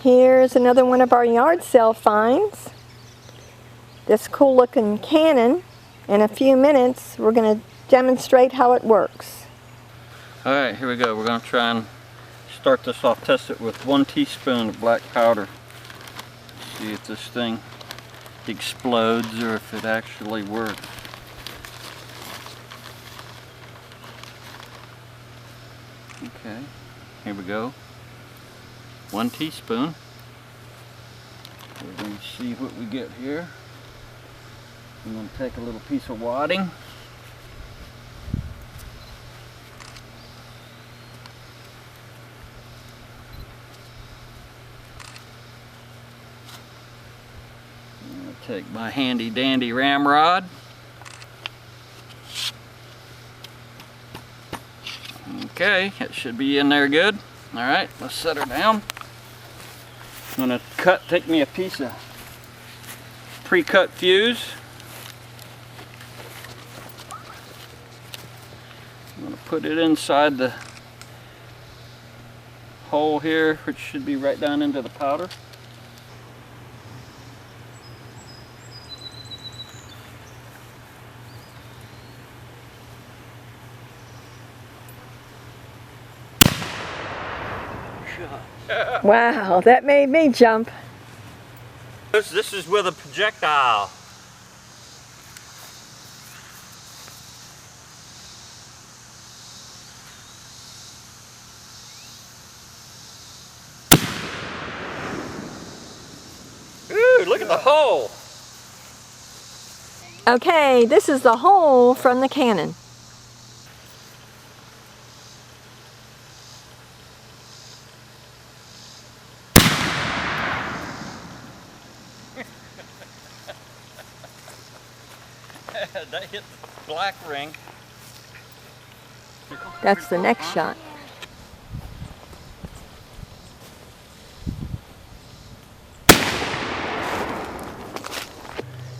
Here's another one of our yard sale finds. This cool looking cannon. In a few minutes we're going to demonstrate how it works. Alright, here we go. We're going to try and start this off, test it with 1 teaspoon of black powder. See if this thing explodes or if it actually works. Okay, here we go. 1 teaspoon. We're going to see what we get here. I'm going to take a little piece of wadding. I'm going to take my handy dandy ramrod. Okay, it should be in there good. Alright, let's set her down. I'm going to take me a piece of pre-cut fuse. I'm going to put it inside the hole here, which should be right down into the powder. Wow, that made me jump. This is with a projectile. Ooh, look at the hole. Okay, this is the hole from the cannon. That hit the black ring. That's the next shot.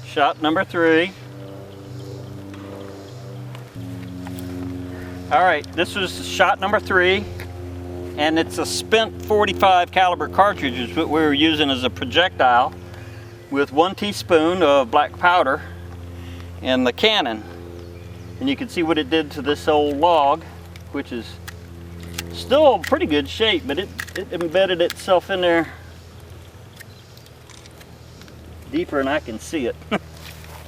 Shot number 3. Alright, this was shot number 3, and it's a spent .45 caliber cartridge is what we were using as a projectile with 1 teaspoon of black powder and the cannon. And you can see what it did to this old log, which is still in pretty good shape, but it embedded itself in there deeper than I can see it.